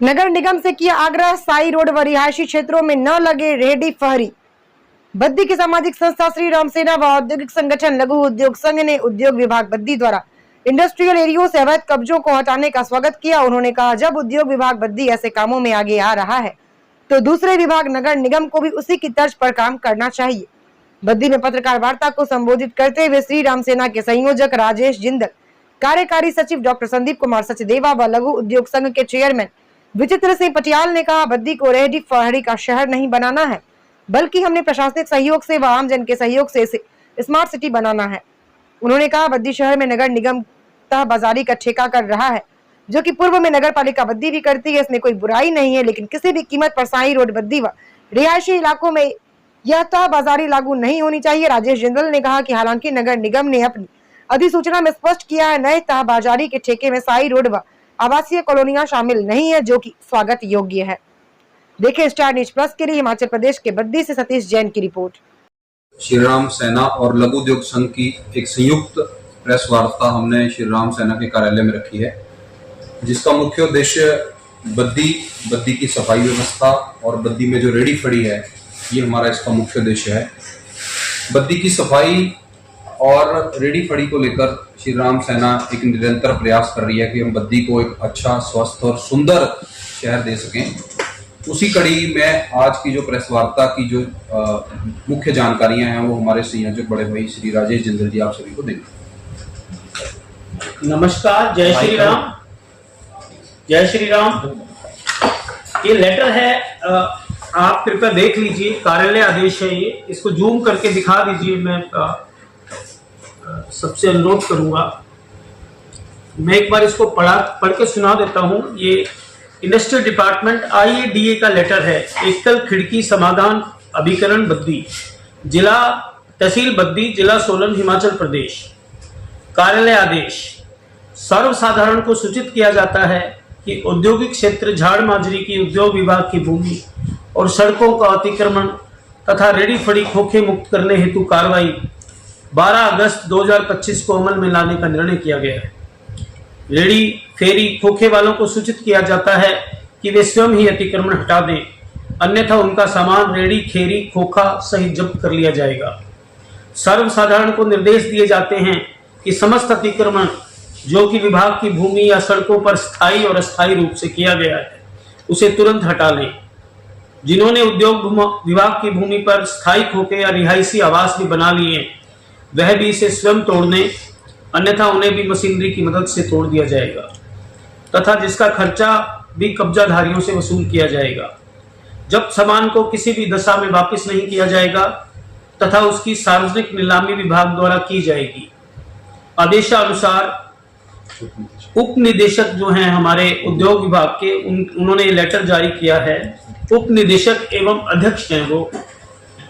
नगर निगम से किया आग्रह, साई रोड व रिहायशी क्षेत्रों में न लगे रेहड़ी फहरी। बद्दी की सामाजिक संस्था श्री राम सेना व औद्योगिक संगठन लघु उद्योग संघ ने उद्योग विभाग बद्दी द्वारा इंडस्ट्रियल एरियो से अवैध कब्जों को हटाने का स्वागत किया। उन्होंने कहा, जब उद्योग विभाग बद्दी ऐसे कामों में आगे आ रहा है तो दूसरे विभाग नगर निगम को भी उसी की तर्ज पर काम करना चाहिए। बद्दी में पत्रकार वार्ता को संबोधित करते हुए श्री राम सेना के संयोजक राजेश जिंदल, कार्यकारी सचिव डॉक्टर संदीप कुमार सचदेवा व लघु उद्योग संघ के चेयरमैन विचित्र सिंह पटियाल ने कहा, बद्दी को रेहड़ी फहरी का शहर नहीं बनाना है, बल्कि हमने प्रशासनिक सहयोग से व आमजन के सहयोग से इसे स्मार्ट सिटी बनाना है। उन्होंने कहा, बद्दी शहर में नगर निगम तह बाजारी का ठेका कर रहा है, जो कि पूर्व में नगर पालिका बद्दी भी करती है। इसमें कोई बुराई नहीं है, लेकिन किसी भी कीमत पर साई रोड बद्दी व रिहायशी इलाकों में यह तह बाजारी लागू नहीं होनी चाहिए। राजेश जिंदल ने कहा कि हालांकि नगर निगम ने अपनी अधिसूचना में स्पष्ट किया है, नए तह बाजारी के ठेके में साई रोड व आवासीय कॉलोनियां शामिल नहीं है, जो कि स्वागत योग्य है। देखिए स्टार न्यूज प्लस के लिए हिमाचल प्रदेश के बद्दी से सतीश जैन की रिपोर्ट। श्री राम सेना और लघु उद्योग संघ की एक संयुक्त प्रेस वार्ता हमने श्री राम सेना के कार्यालय में रखी है, जिसका मुख्य उद्देश्य बद्दी की सफाई व्यवस्था और बद्दी में जो रेहड़ी फड़ी है, ये हमारा इसका मुख्य उद्देश्य है। बद्दी की सफाई और रेहड़ी फड़ी को लेकर श्री राम सेना एक निरंतर प्रयास कर रही है कि हम बद्दी को एक अच्छा, स्वस्थ और सुंदर शहर दे सकें। उसी कड़ी में आज की जो प्रेस वार्ता की जो मुख्य जानकारियां हैं, वो हमारे संयोजक बड़े भाई श्री राजेश जिंदल जी आप सभी को देंगे। नमस्कार, जय श्री राम। जय श्री राम। ये लेटर है, आप कृपया देख लीजिए, कार्यालय आदेश है ये, इसको जूम करके दिखा दीजिए। मैं सबसे अनुरोध करूंगा, मैं एक बार इसको पढ़ के सुना देता हूं। ये इंडस्ट्रियल डिपार्टमेंट IADA का लेटर है। एकल खिड़की समाधान अभिकरण बद्दी, जिला तहसील बद्दी, जिला सोलन, हिमाचल प्रदेश। कार्यालय आदेश, सर्वसाधारण को सूचित किया जाता है कि औद्योगिक क्षेत्र झाड़ माजरी की उद्योग विभाग की भूमि और सड़कों का अतिक्रमण तथा रेहड़ी फड़ी खोखे मुक्त करने हेतु कार्रवाई 12 अगस्त 2025 को अमल में लाने का निर्णय किया गया है। रेहड़ी फेरी खोखे वालों को सूचित किया जाता है कि वे स्वयं ही अतिक्रमण हटा दें, अन्यथा उनका सामान रेहड़ी, खेरी, खोखा सहित जब्त कर लिया जाएगा। सर्वसाधारण को निर्देश दिए जाते हैं कि समस्त अतिक्रमण जो कि विभाग की भूमि या सड़कों पर स्थायी और अस्थायी रूप से किया गया है, उसे तुरंत हटा लें। जिन्होंने उद्योग विभाग की भूमि पर स्थायी खोखे या रिहायशी आवास भी बना लिए, वह भी इसे स्वयं तोड़ दें, अन्यथा उन्हें भी मशीनरी की मदद से तोड़ दिया जाएगा तथा जिसका खर्चा भी कब्जाधारियों से वसूल किया जाएगा। जब सामान को किसी भी दशा में वापस नहीं किया जाएगा तथा उसकी सार्वजनिक नीलामी विभाग द्वारा की जाएगी। आदेशानुसार उप निदेशक जो हैं हमारे उद्योग विभाग के, उन्होंने लेटर जारी किया है। उप निदेशक एवं अध्यक्ष हैं वो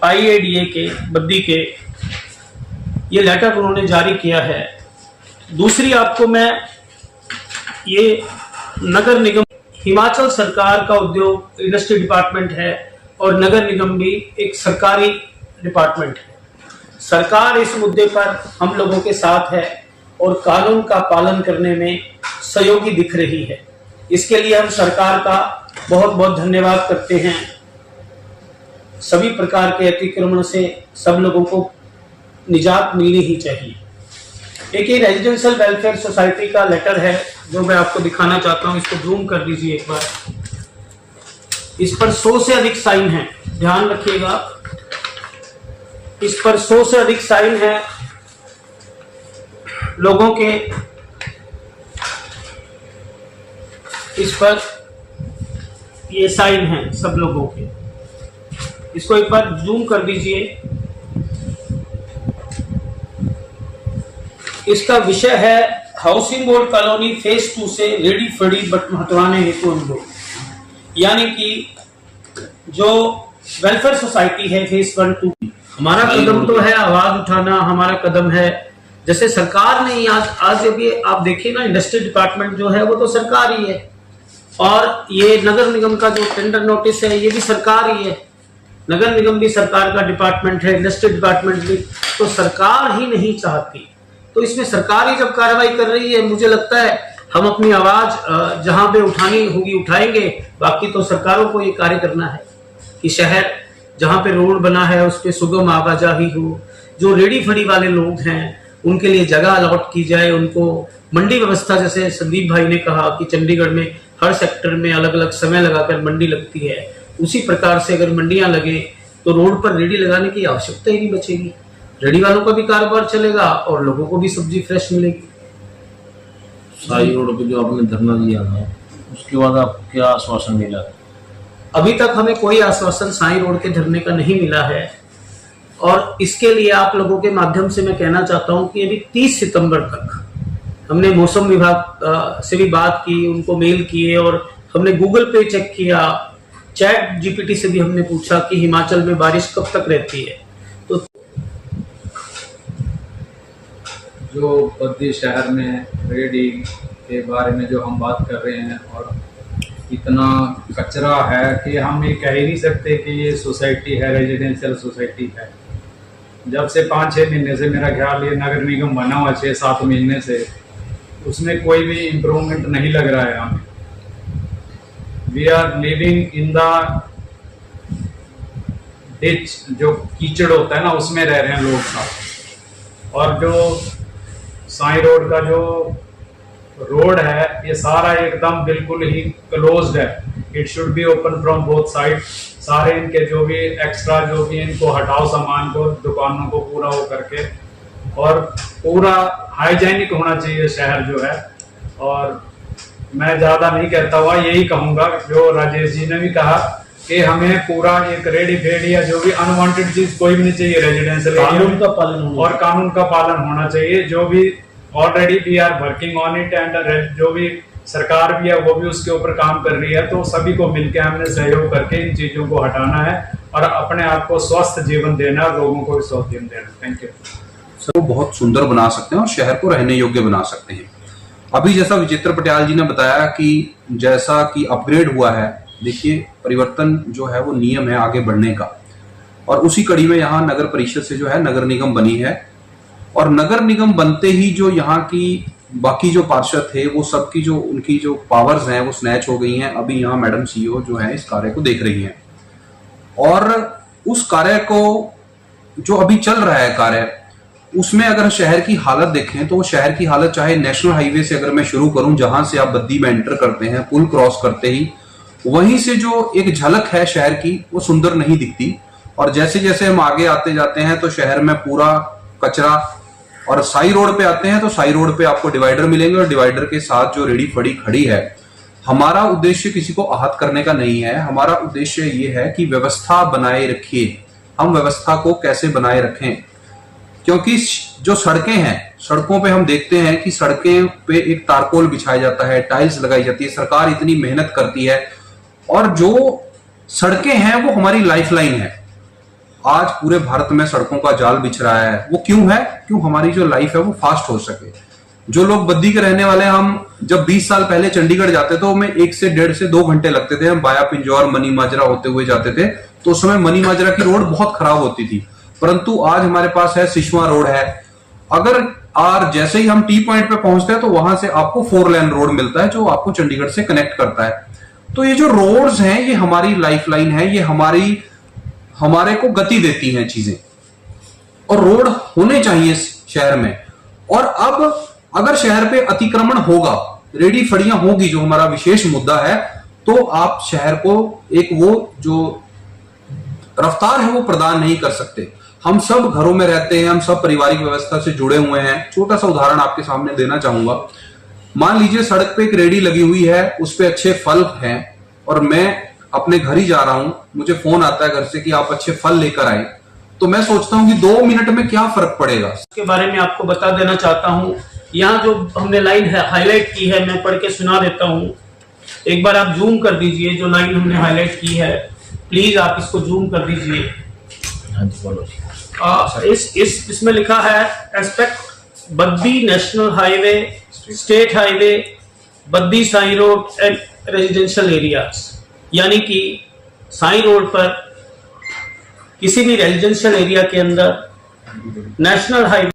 IADA के बद्दी के, ये लेटर उन्होंने जारी किया है। दूसरी आपको मैं ये नगर निगम हिमाचल सरकार का उद्योग इंडस्ट्री डिपार्टमेंट है और नगर निगम भी एक सरकारी डिपार्टमेंट है। सरकार इस मुद्दे पर हम लोगों के साथ है और कानून का पालन करने में सहयोगी दिख रही है। इसके लिए हम सरकार का बहुत बहुत धन्यवाद करते हैं। सभी प्रकार के अतिक्रमण से सब लोगों को निजात मिलनी ही चाहिए। एक ये रेजिडेंशियल वेलफेयर सोसाइटी का लेटर है जो मैं आपको दिखाना चाहता हूं। इसको जूम कर दीजिए एक बार। इस पर 100 से अधिक साइन है, ध्यान रखिएगा। इस पर 100 से अधिक साइन है लोगों के। इस पर ये साइन है सब लोगों के। इसको एक बार जूम कर दीजिए। इसका विषय है हाउसिंग बोर्ड कॉलोनी फेज 2 से रेहड़ी फड़ी हटवाने हेतु अनुरोध। यानी कि जो वेलफेयर सोसाइटी है फेज 1, 2, हमारा कदम तो है आवाज उठाना, हमारा कदम है। जैसे सरकार ने आज जब ये आप देखिए ना, इंडस्ट्री डिपार्टमेंट जो है वो तो सरकार ही है, और ये नगर निगम का जो टेंडर नोटिस है ये भी सरकार ही है। नगर निगम भी सरकार का डिपार्टमेंट है, इंडस्ट्री डिपार्टमेंट भी। तो सरकार ही नहीं चाहती, तो इसमें सरकार ही जब कार्रवाई कर रही है, मुझे लगता है हम अपनी आवाज जहां पे उठानी होगी उठाएंगे। बाकी तो सरकारों को ये कार्य करना है कि शहर जहां पे रोड बना है उस पे सुगम आवाजाही हो। जो रेडी फड़ी वाले लोग हैं उनके लिए जगह अलॉट की जाए, उनको मंडी व्यवस्था, जैसे संदीप भाई ने कहा कि चंडीगढ़ में हर सेक्टर में अलग अलग समय लगाकर मंडी लगती है, उसी प्रकार से अगर मंडियां लगे तो रोड पर रेडी लगाने की आवश्यकता ही नहीं बचेगी। रेडी वालों का भी कारोबार चलेगा और लोगों को भी सब्जी फ्रेश मिलेगी। साई रोड पे जो आपने धरना दिया था उसके बाद आपको क्या आश्वासन मिला? अभी तक हमें कोई आश्वासन साई रोड के धरने का नहीं मिला है और इसके लिए आप लोगों के माध्यम से मैं कहना चाहता हूं कि अभी 30 सितंबर तक हमने मौसम विभाग से भी बात की, उनको मेल किए और हमने गूगल पे चेक किया, चैट जीपीटी से भी हमने पूछा कि हिमाचल में बारिश कब तक रहती है। तो जो बद्दी शहर में रेडी के बारे में जो हम बात कर रहे हैं और इतना कचरा है कि हम ये कह ही नहीं सकते कि ये सोसाइटी है, रेजिडेंशियल सोसाइटी है। जब से 5-6 महीने से मेरा ख्याल ये नगर निगम बना हुआ 6-7 महीने से, उसमें कोई भी इम्प्रूवमेंट नहीं लग रहा है हमें। We are living in the ditch, जो कीचड़ होता है ना उसमें रह रहे हैं लोग साथ। और जो साई रोड का जो रोड है ये सारा एकदम बिल्कुल ही क्लोज्ड है। It should be open from both side. सारे इनके जो भी एक्स्ट्रा जो भी इनको हटाओ सामान को, दुकानों को पूरा हो करके, और पूरा हाइजेनिक होना चाहिए शहर जो है। और मैं ज़्यादा नहीं कहता हुआ यही कहूँगा जो राजेश जी ने भी कहा कि हमें पूरा एक रेडी फेड या जो भी अनवांटेड चीज कोई भी नहीं चाहिए रेजिडेंशियल कानून का पालन और कानून का पालन होना चाहिए। जो भी already we are working on it and जो भी सरकार भी है वो भी उसके ऊपर काम कर रही है। तो सभी को मिलकर हमने सहयोग करके इन चीजों को हटाना है और अपने आप को स्वस्थ जीवन देना, लोगों को भी स्वस्थ जीवन देना। Thank you. को बहुत सुंदर बना सकते हैं और शहर को रहने योग्य बना सकते हैं। अभी जैसा विचित्र पटियाल जी ने बताया कि जैसा कि अपग्रेड हुआ है, देखिए परिवर्तन जो है वो नियम है आगे बढ़ने का, और उसी कड़ी में यहाँ नगर परिषद से जो है नगर निगम बनी है। और नगर निगम बनते ही जो यहाँ की बाकी जो पार्षद थे वो सबकी जो उनकी जो पावर्स हैं वो स्नैच हो गई हैं। अभी यहाँ मैडम सीईओ जो है इस कार्य को देख रही हैं और उस कार्य को जो अभी चल रहा है कार्य, उसमें अगर शहर की हालत देखें तो वो शहर की हालत, चाहे नेशनल हाईवे से अगर मैं शुरू करूं जहां से आप बद्दी में एंटर करते हैं, पुल क्रॉस करते ही वहीं से जो एक झलक है शहर की वो सुंदर नहीं दिखती। और जैसे जैसे हम आगे आते जाते हैं तो शहर में पूरा कचरा, और साई रोड पे आते हैं तो साई रोड पे आपको डिवाइडर मिलेंगे और डिवाइडर के साथ जो रेडी फड़ी खड़ी है। हमारा उद्देश्य किसी को आहत करने का नहीं है, हमारा उद्देश्य ये है कि व्यवस्था बनाए रखिए। हम व्यवस्था को कैसे बनाए रखें, क्योंकि जो सड़कें हैं, सड़कों पे हम देखते हैं कि सड़कें पे एक तारकोल बिछाया जाता है, टाइल्स लगाई जाती है, सरकार इतनी मेहनत करती है और जो सड़कें हैं वो हमारी लाइफलाइन है। आज पूरे भारत में सड़कों का जाल बिछ रहा है, वो क्यों है? क्यों हमारी जो लाइफ है वो फास्ट हो सके। जो लोग बद्दी के रहने वाले, हम जब 20 साल पहले चंडीगढ़ जाते तो हमें 1 से 1.5 से 2 घंटे लगते थे। हम बाया पिंजौर मनी माजरा होते हुए जाते थे तो उस समय मनी माजरा की रोड बहुत खराब होती थी, परंतु आज हमारे पास है सिशवा रोड है। अगर और जैसे ही हम टी पॉइंट पे पहुंचते हैं तो वहां से आपको 4 लेन रोड मिलता है जो आपको चंडीगढ़ से कनेक्ट करता है। तो ये जो रोड्स हैं ये हमारी लाइफलाइन है, ये हमारे को गति देती हैं चीजें, और रोड होने चाहिए शहर में। और अब अगर शहर पे अतिक्रमण होगा, रेडी फड़ियां होगी, जो हमारा विशेष मुद्दा है, तो आप शहर को एक वो जो रफ्तार है वो प्रदान नहीं कर सकते। हम सब घरों में रहते हैं, हम सब पारिवारिक व्यवस्था से जुड़े हुए हैं। छोटा सा उदाहरण आपके सामने देना चाहूंगा। मान लीजिए सड़क पे एक रेडी लगी हुई है, उस पे अच्छे फल हैं और मैं अपने घर ही जा रहा हूं, मुझे फोन आता है घर से कि आप अच्छे फल लेकर आए, तो मैं सोचता हूं कि 2 मिनट में क्या फर्क पड़ेगा। इसके बारे में आपको बता देना चाहता हूं। यहाँ जो हमने लाइन हाईलाइट की है, मैं पढ़ के सुना देता हूं। एक बार आप जूम कर दीजिए, जो लाइन हमने हाईलाइट की है प्लीज आप इसको जूम कर दीजिए। इसमें लिखा है aspect Baddi national highway, state highway, Baddi Sai road and residential areas. यानी कि साई रोड पर किसी भी रेजिडेंशियल एरिया के अंदर नेशनल हाईवे